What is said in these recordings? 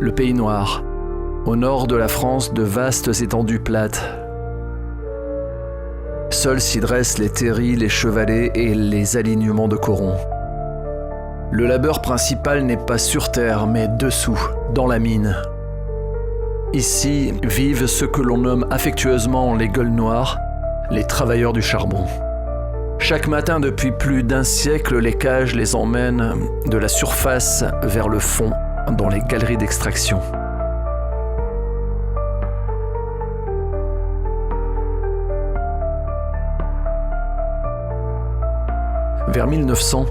le Pays Noir. Au nord de la France, de vastes étendues plates. Seuls s'y dressent les terris, les chevalets et les alignements de corons. Le labeur principal n'est pas sur terre, mais dessous, dans la mine. Ici vivent ceux que l'on nomme affectueusement les gueules noires, les travailleurs du charbon. Chaque matin depuis plus d'un siècle, les cages les emmènent de la surface vers le fond, dans les galeries d'extraction. Vers 1900,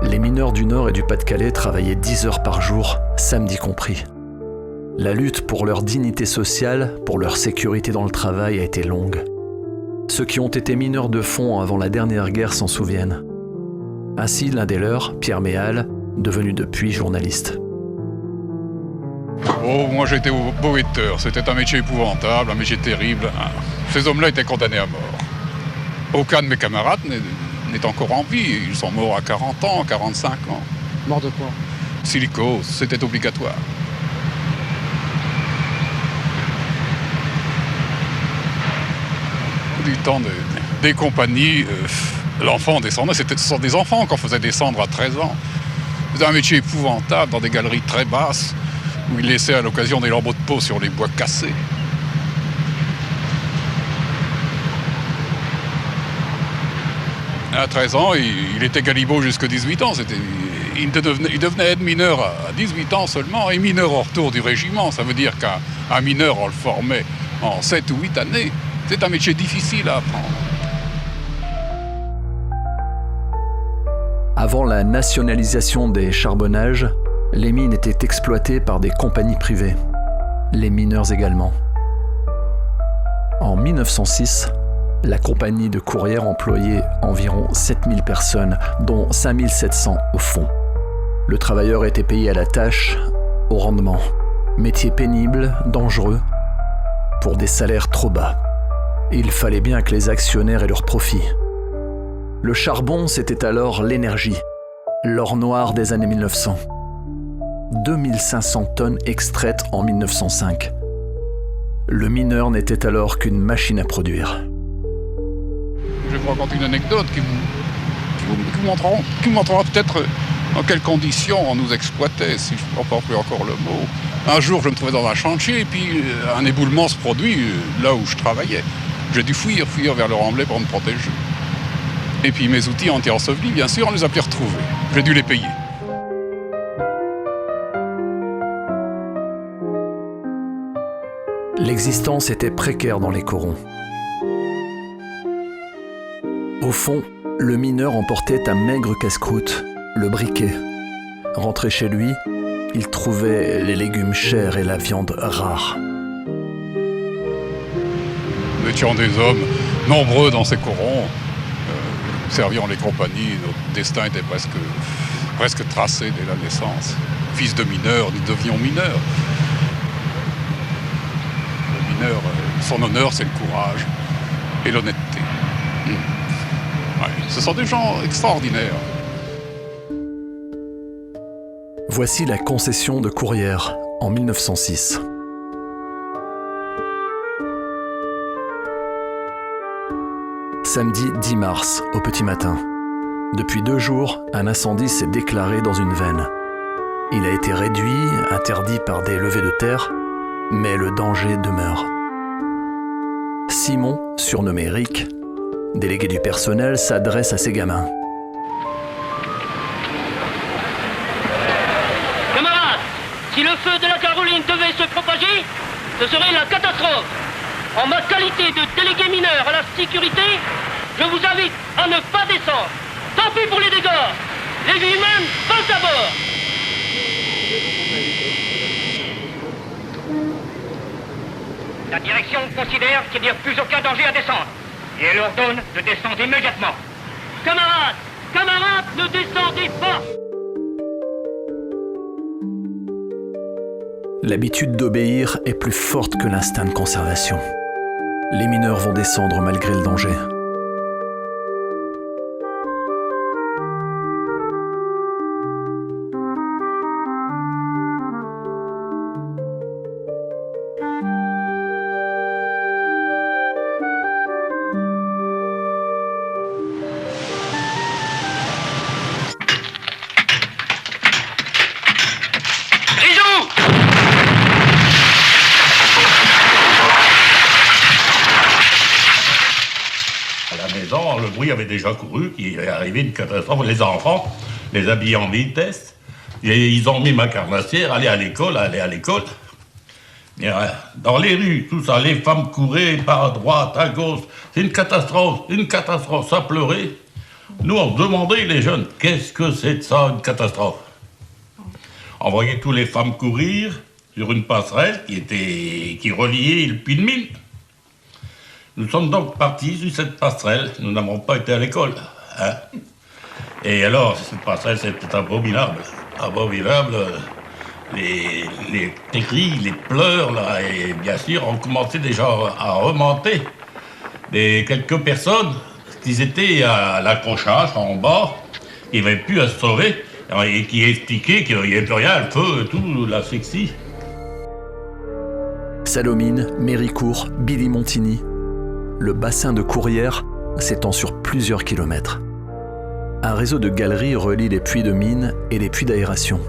les mineurs du Nord et du Pas-de-Calais travaillaient 10 heures par jour, samedi compris. La lutte pour leur dignité sociale, pour leur sécurité dans le travail a été longue. Ceux qui ont été mineurs de fond avant la dernière guerre s'en souviennent. Ainsi, l'un des leurs, Pierre Méal, devenu depuis journaliste. Oh, moi j'étais boetteur, c'était un métier épouvantable, un métier terrible. Ces hommes-là étaient condamnés à mort. Aucun de mes camarades n'est encore en vie, ils sont morts à 40 ans, 45 ans. Mort de quoi? Silicose, c'était obligatoire. Du temps des compagnies, l'enfant descendait, ce sont des enfants qu'on faisait descendre à 13 ans. C'était un métier épouvantable dans des galeries très basses, où ils laissaient à l'occasion des lambeaux de peau sur les bois cassés. À 13 ans, il était galibot jusqu'à 18 ans. Il devenait aide-mineur à 18 ans seulement, et mineur au retour du régiment. Ça veut dire qu'un mineur, on le formait en 7 ou 8 années. C'est un métier difficile à apprendre. Avant la nationalisation des charbonnages, les mines étaient exploitées par des compagnies privées. Les mineurs également. En 1906, la compagnie de Courrières employait environ 7000 personnes, dont 5700 au fond. Le travailleur était payé à la tâche, au rendement. Métier pénible, dangereux, pour des salaires trop bas. Il fallait bien que les actionnaires aient leur profit. Le charbon, c'était alors l'énergie, l'or noir des années 1900. 2500 tonnes extraites en 1905. Le mineur n'était alors qu'une machine à produire. Je vais vous raconter une anecdote qui vous montrera peut-être dans quelles conditions on nous exploitait, si je ne peux pas plus encore le mot. Un jour, je me trouvais dans un chantier et puis un éboulement se produit là où je travaillais. J'ai dû fuir vers le remblai pour me protéger. Et puis mes outils ont été ensevelis, bien sûr, on les a pu retrouver. J'ai dû les payer. L'existence était précaire dans les corons. Au fond, le mineur emportait un maigre casse-croûte, le briquet. Rentré chez lui, il trouvait les légumes chers et la viande rare. Nous étions des hommes nombreux dans ces corons. Serviant les compagnies, notre destin était presque tracé dès la naissance. Fils de mineurs, nous devions mineurs. Le mineur, son honneur, c'est le courage et l'honnêteté. Ouais, ce sont des gens extraordinaires. Voici la concession de Courrières en 1906. Samedi 10 mars, au petit matin. Depuis 2 jours, un incendie s'est déclaré dans une veine. Il a été réduit, interdit par des levées de terre, mais le danger demeure. Simon, surnommé Rick, délégué du personnel, s'adresse à ses gamins. Camarades, si le feu de la Caroline devait se propager, ce serait la catastrophe. En ma qualité de délégué mineur à la sécurité, je vous invite à ne pas descendre. Tant pis pour les dégâts. Les vies humaines passent d'abord. La direction considère qu'il n'y a plus aucun danger à descendre. Et elle ordonne de descendre immédiatement. Camarades, ne descendez pas. L'habitude d'obéir est plus forte que l'instinct de conservation. Les mineurs vont descendre malgré le danger. bruit avait déjà couru, qu'il est arrivé une catastrophe. Les enfants, les habillés en vitesse, et ils ont mis ma carnassière, aller à l'école. Et, dans les rues, tout ça, les femmes couraient par droite, à gauche. C'est une catastrophe, ça pleurait. Nous, on demandait, les jeunes, qu'est-ce que c'est de ça, une catastrophe? On voyait toutes les femmes courir sur une passerelle qui reliait le puits de mine. Nous sommes donc partis sur cette passerelle. Nous n'avons pas été à l'école. Hein? Et alors, cette passerelle, c'était abominable. Les cris, les pleurs, là, et bien sûr, on commençait déjà à remonter. Et quelques personnes, qui étaient à l'accrochage en bas, qui n'avaient plus à se sauver, et qui expliquaient qu'il n'y avait plus rien, le feu, tout, l'asphyxie. Salomine, Méricourt, Billy-Montigny. Le bassin de Courrières s'étend sur plusieurs kilomètres. Un réseau de galeries relie les puits de mine et les puits d'aération.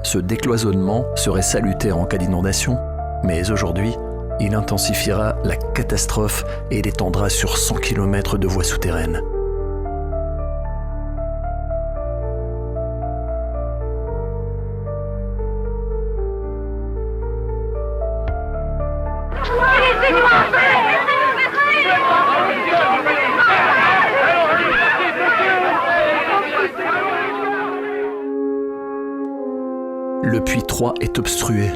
Ce décloisonnement serait salutaire en cas d'inondation, mais aujourd'hui, il intensifiera la catastrophe et l'étendra sur 100 km de voies souterraines. Le puits 3 est obstrué.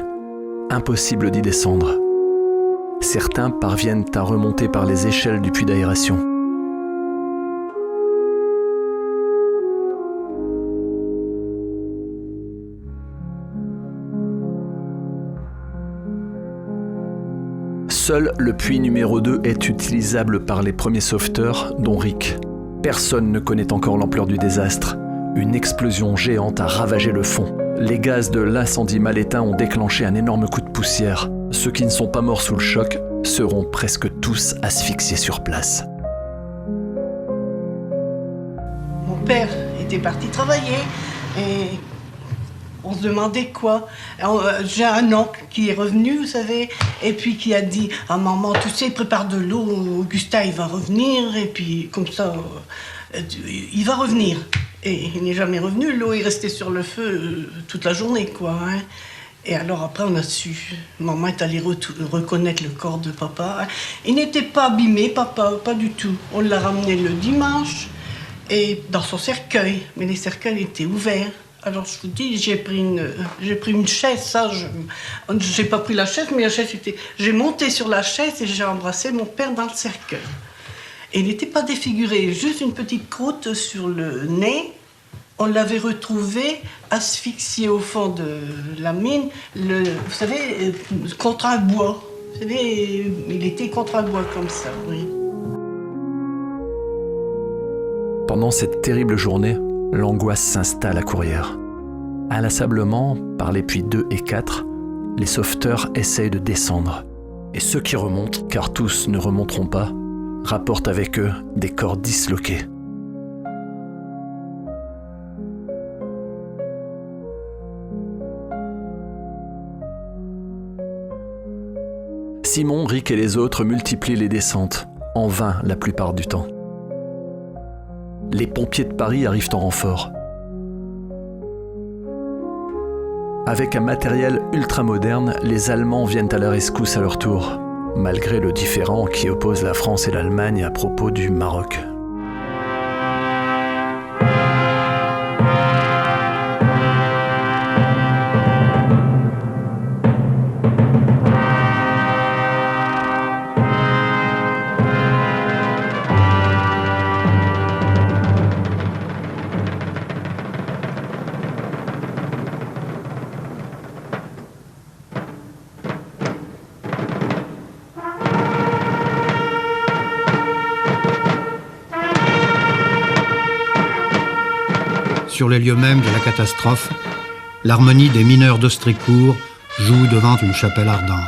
Impossible d'y descendre. Certains parviennent à remonter par les échelles du puits d'aération. Seul le puits numéro 2 est utilisable par les premiers sauveteurs, dont Rick. Personne ne connaît encore l'ampleur du désastre. Une explosion géante a ravagé le fond. Les gaz de l'incendie mal éteint ont déclenché un énorme coup de poussière. Ceux qui ne sont pas morts sous le choc seront presque tous asphyxiés sur place. Mon père était parti travailler et on se demandait quoi. J'ai un oncle qui est revenu, vous savez, et puis qui a dit « Ah maman, tu sais, prépare de l'eau, Augustin il va revenir, et puis comme ça, il va revenir ». Et il n'est jamais revenu, l'eau est restée sur le feu toute la journée, quoi. Hein. Et alors après, on a su. Maman est allée reconnaître le corps de papa. Hein. Il n'était pas abîmé, papa, pas du tout. On l'a ramené le dimanche, et dans son cercueil. Mais les cercueils étaient ouverts. Alors je vous dis, j'ai pris une chaise, ça, j'ai pas pris la chaise, mais la chaise était... J'ai monté sur la chaise et j'ai embrassé mon père dans le cercueil. Et il n'était pas défiguré, juste une petite croûte sur le nez. On l'avait retrouvé asphyxié au fond de la mine, vous savez, contre un bois. Vous savez, il était contre un bois comme ça, oui. Pendant cette terrible journée, l'angoisse s'installe à Courrières. Inlassablement, par les puits 2 et 4, les sauveteurs essayent de descendre. Et ceux qui remontent, car tous ne remonteront pas, rapportent avec eux des corps disloqués. Simon, Rick et les autres multiplient les descentes, en vain la plupart du temps. Les pompiers de Paris arrivent en renfort. Avec un matériel ultramoderne, les Allemands viennent à la rescousse à leur tour, malgré le différend qui oppose la France et l'Allemagne à propos du Maroc. Sur les lieux mêmes de la catastrophe, l'harmonie des mineurs d'Ostricourt joue devant une chapelle ardente.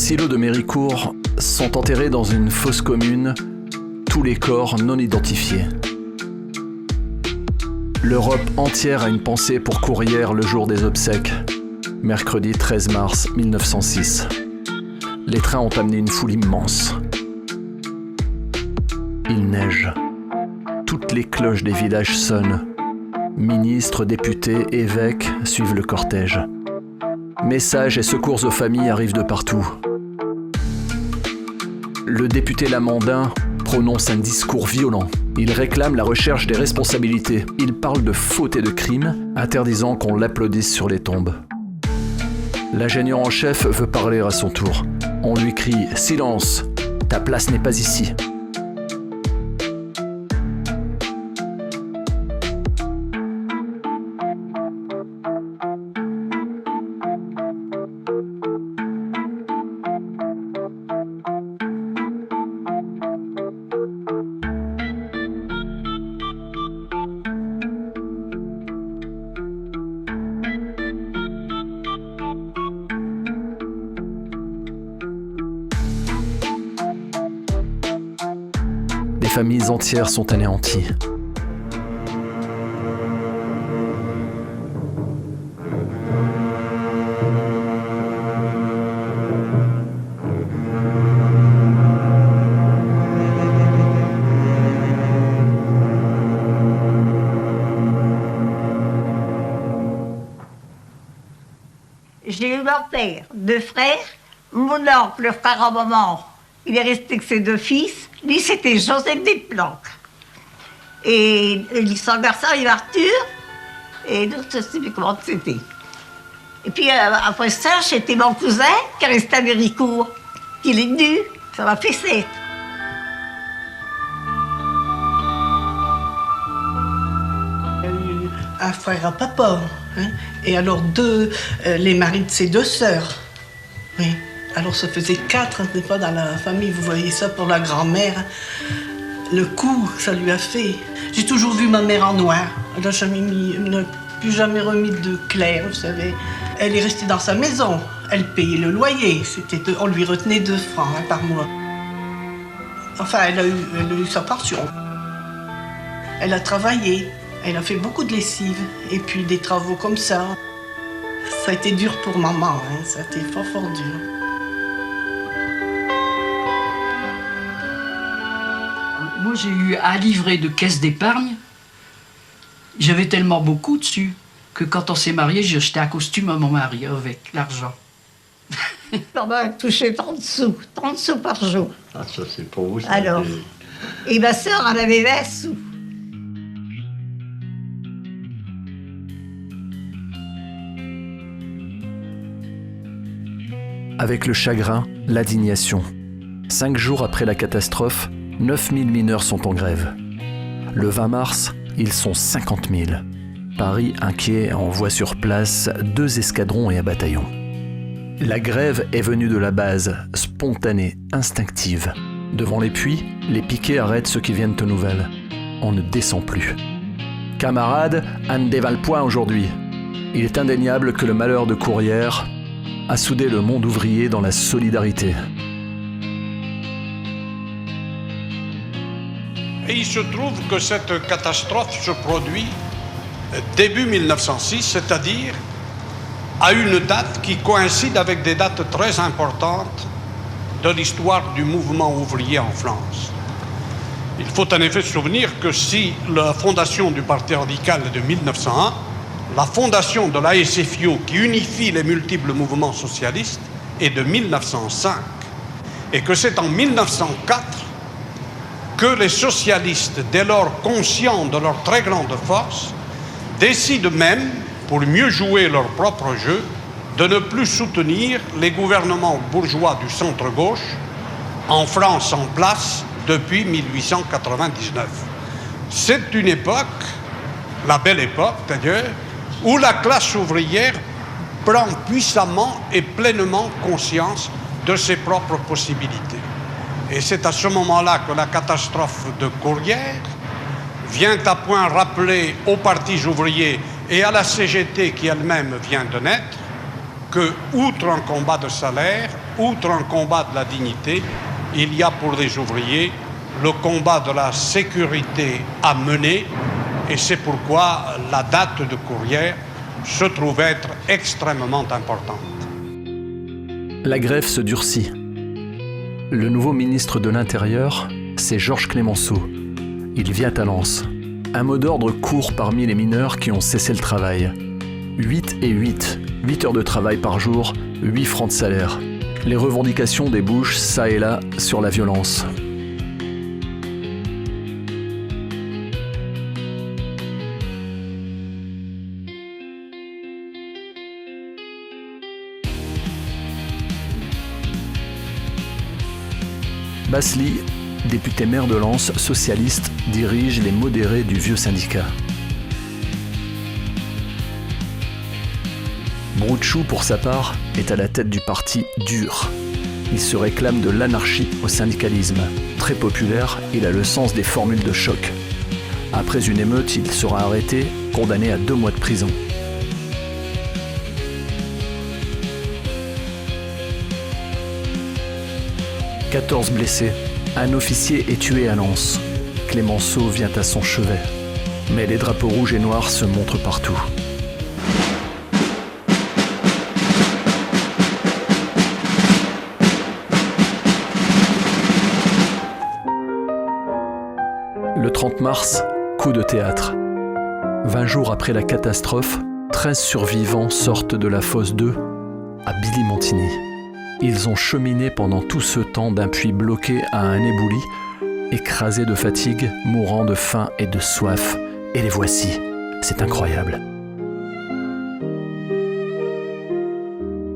silo de Méricourt sont enterrés dans une fosse commune tous les corps non identifiés. L'Europe entière a une pensée pour Courrières le jour des obsèques, mercredi 13 mars 1906. Les trains ont amené une foule immense. Il neige. Toutes les cloches des villages sonnent. Ministres, députés, évêques suivent le cortège. Messages et secours aux familles arrivent de partout. Le député Lamandin prononce un discours violent. Il réclame la recherche des responsabilités. Il parle de fautes et de crimes, interdisant qu'on l'applaudisse sur les tombes. L'ingénieur en chef veut parler à son tour. On lui crie « Silence, ta place n'est pas ici ». Des familles entières sont anéanties. J'ai eu mon père, 2 frères, mon oncle, le frère à maman. Il est resté que ses 2 fils. Lui, c'était Joseph Desplanques. Et son garçon, il est Arthur. Et l'autre, je ne sais plus comment c'était. Et puis, après ça, c'était mon cousin qui est resté à Méricourt. Il est venu. Ça m'a fait 7. Il y a eu un frère à papa. Hein, et alors les maris de ses 2 sœurs. Oui. Alors ça faisait 4, n'est pas dans la famille, vous voyez ça pour la grand-mère. Le coup que ça lui a fait. J'ai toujours vu ma mère en noir. Elle n'a plus jamais remis de clair, vous savez. Elle est restée dans sa maison. Elle payait le loyer. On lui retenait 2 francs par mois. Enfin, elle a eu sa pension. Elle a travaillé. Elle a fait beaucoup de lessive. Et puis des travaux comme ça. Ça a été dur pour maman. Hein. Ça a été fort, fort dur. Moi, j'ai eu un livret de caisse d'épargne. J'avais tellement beaucoup dessus que quand on s'est mariés, j'ai acheté un costume à mon mari avec l'argent. On m'a touché 30 sous. 30 sous par jour. Ah, ça, c'est pour vous. Ça. Alors, et ma sœur, elle avait 20 sous. Avec le chagrin, l'indignation. 5 jours après la catastrophe, 9000 mineurs sont en grève. Le 20 mars, ils sont 50 000. Paris, inquiet, envoie sur place 2 escadrons et un bataillon. La grève est venue de la base, spontanée, instinctive. Devant les puits, les piquets arrêtent ceux qui viennent aux nouvelles. On ne descend plus. Camarades, on ne dévale point aujourd'hui. Il est indéniable que le malheur de Courrières a soudé le monde ouvrier dans la solidarité. Et il se trouve que cette catastrophe se produit début 1906, c'est-à-dire à une date qui coïncide avec des dates très importantes de l'histoire du mouvement ouvrier en France. Il faut en effet se souvenir que si la fondation du Parti radical est de 1901, la fondation de l'ASFIO qui unifie les multiples mouvements socialistes est de 1905 et que c'est en 1904 que les socialistes, dès lors conscients de leur très grande force, décident même, pour mieux jouer leur propre jeu, de ne plus soutenir les gouvernements bourgeois du centre-gauche, en France en place depuis 1899. C'est une époque, la belle époque d'ailleurs, où la classe ouvrière prend puissamment et pleinement conscience de ses propres possibilités. Et c'est à ce moment-là que la catastrophe de Courrières vient à point rappeler aux partis ouvriers et à la CGT qui elle-même vient de naître que, outre un combat de salaire, outre un combat de la dignité, il y a pour les ouvriers le combat de la sécurité à mener, et c'est pourquoi la date de Courrières se trouve être extrêmement importante. La grève se durcit. Le nouveau ministre de l'Intérieur, c'est Georges Clemenceau. Il vient à Lens. Un mot d'ordre court parmi les mineurs qui ont cessé le travail. 8 et 8. 8 heures de travail par jour, 8 francs de salaire. Les revendications débouchent ça et là sur la violence. Basly, député maire de Lens, socialiste, dirige les modérés du vieux syndicat. Broutchou, pour sa part, est à la tête du parti dur. Il se réclame de l'anarchie au syndicalisme. Très populaire, il a le sens des formules de choc. Après une émeute, il sera arrêté, condamné à 2 mois de prison. « 14 blessés. Un officier est tué à Lens. Clemenceau vient à son chevet. Mais les drapeaux rouges et noirs se montrent partout. Le 30 mars, coup de théâtre. 20 jours après la catastrophe, 13 survivants sortent de la fosse 2 à Billy-Montigny. Ils ont cheminé pendant tout ce temps d'un puits bloqué à un éboulis, écrasés de fatigue, mourant de faim et de soif. Et les voici. C'est incroyable.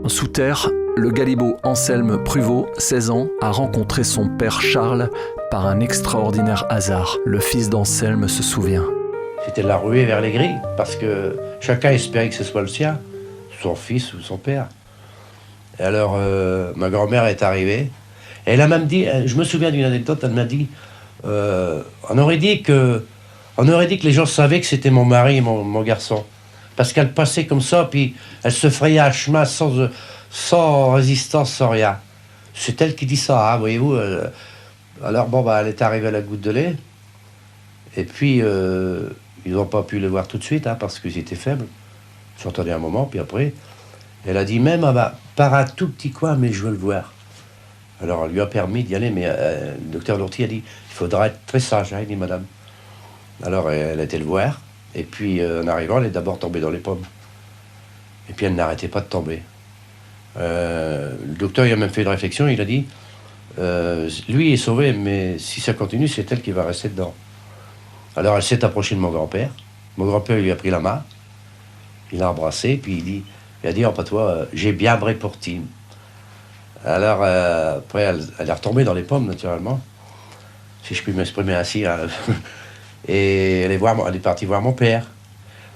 Sous terre, le galibot Anselme Pruvot, 16 ans, a rencontré son père Charles par un extraordinaire hasard. Le fils d'Anselme se souvient. C'était la ruée vers les grilles, parce que chacun espérait que ce soit le sien, son fils ou son père. Et alors, ma grand-mère est arrivée. Et elle a même dit, je me souviens d'une anecdote, elle m'a dit, on aurait dit que les gens savaient que c'était mon mari, mon garçon. Parce qu'elle passait comme ça, puis elle se frayait un chemin sans résistance, sans rien. C'est elle qui dit ça, hein, voyez-vous. Alors, bon, elle est arrivée à la goutte de lait. Et puis, ils n'ont pas pu le voir tout de suite, hein, parce qu'ils étaient faibles. Ils s'entendaient un moment, puis après... Elle a dit même, par un tout petit coin, mais je veux le voir. Alors, elle lui a permis d'y aller, mais le docteur Lourti a dit, il faudra être très sage, hein, il dit madame. Alors, elle a été le voir, et puis en arrivant, elle est d'abord tombée dans les pommes. Et puis, elle n'arrêtait pas de tomber. Le docteur, il a même fait une réflexion, il a dit, lui est sauvé, mais si ça continue, c'est elle qui va rester dedans. Alors, elle s'est approchée de mon grand-père. Mon grand-père lui a pris la main, il l'a embrassé, puis il a dit, oh patois, j'ai bien bré pour Tim. Alors, après, elle est retombée dans les pommes, naturellement, si je puis m'exprimer ainsi. Hein. Et elle est partie voir mon père.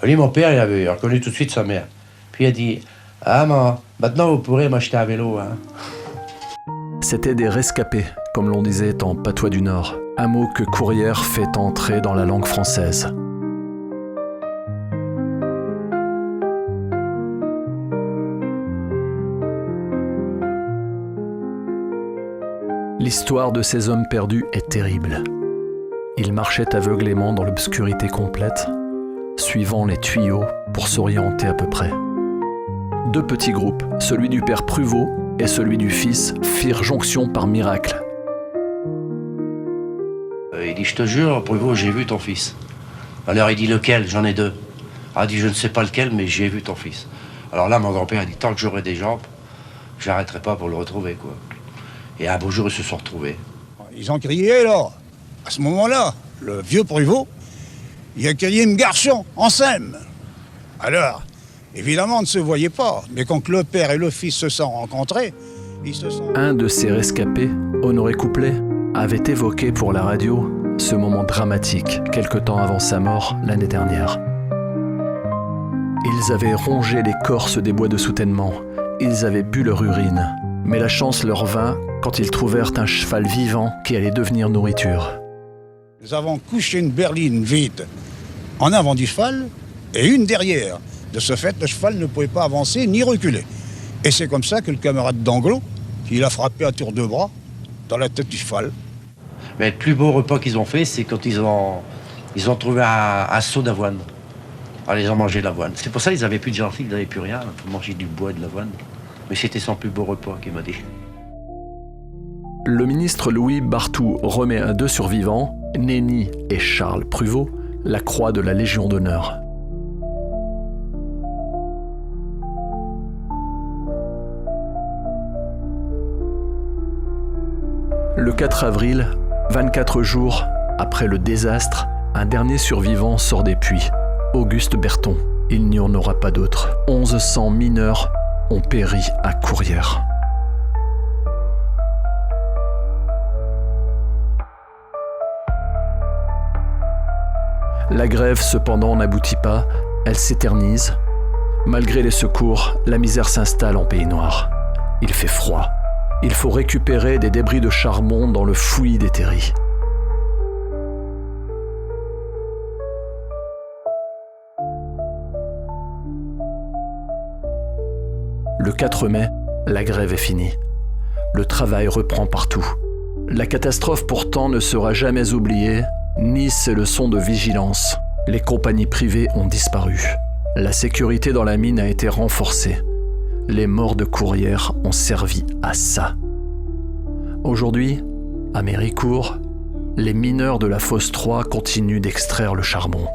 Lui, mon père, il avait reconnu tout de suite sa mère. Puis il a dit, ah, maman, maintenant vous pourrez m'acheter un vélo. Hein. C'étaient des rescapés, comme l'on disait en patois du Nord. Un mot que Courrières fait entrer dans la langue française. L'histoire de ces hommes perdus est terrible. Ils marchaient aveuglément dans l'obscurité complète, suivant les tuyaux pour s'orienter à peu près. 2 petits groupes, celui du père Pruvot et celui du fils, firent jonction par miracle. Il dit, je te jure, Pruvot, j'ai vu ton fils. Alors il dit, lequel? J'en ai 2. Il dit, je ne sais pas lequel, mais j'ai vu ton fils. Alors là, mon grand-père a dit, tant que j'aurai des jambes, j'arrêterai pas pour le retrouver, quoi. Et un beau jour, ils se sont retrouvés. Ils ont crié, là. À ce moment-là, le vieux Pruvot, il a crié, « Garçon, Anselme !» Alors, évidemment, on ne se voyait pas. Mais quand le père et le fils se sont rencontrés, ils se sont... Un de ces rescapés, Honoré Couplet, avait évoqué pour la radio ce moment dramatique, quelque temps avant sa mort, l'année dernière. Ils avaient rongé l'écorce des bois de soutènement. Ils avaient bu leur urine. Mais la chance leur vint quand ils trouvèrent un cheval vivant qui allait devenir nourriture. Nous avons couché une berline vide en avant du cheval et une derrière. De ce fait, le cheval ne pouvait pas avancer ni reculer. Et c'est comme ça que le camarade d'Anglo, il a frappé à tour de bras dans la tête du cheval. Mais le plus beau repas qu'ils ont fait, c'est quand ils ont trouvé un seau d'avoine. Alors ils ont mangé de l'avoine. C'est pour ça qu'ils n'avaient plus de gencives, ils n'avaient plus rien. Ils mangeaient du bois et de l'avoine. Mais c'était son plus beau repas, qu'il m'a dit. Le ministre Louis Barthou remet à 2 survivants, Nénie et Charles Pruvot, la croix de la Légion d'honneur. Le 4 avril, 24 jours après le désastre, un dernier survivant sort des puits, Auguste Berton. Il n'y en aura pas d'autre. 1100 mineurs ont péri à Courrières. La grève, cependant, n'aboutit pas, elle s'éternise. Malgré les secours, la misère s'installe en Pays Noir. Il fait froid. Il faut récupérer des débris de charbon dans le fouillis des terris. Le 4 mai, la grève est finie. Le travail reprend partout. La catastrophe pourtant ne sera jamais oubliée, ni ses leçons de vigilance. Les compagnies privées ont disparu. La sécurité dans la mine a été renforcée. Les morts de Courrières ont servi à ça. Aujourd'hui, à Méricourt, les mineurs de la fosse 3 continuent d'extraire le charbon.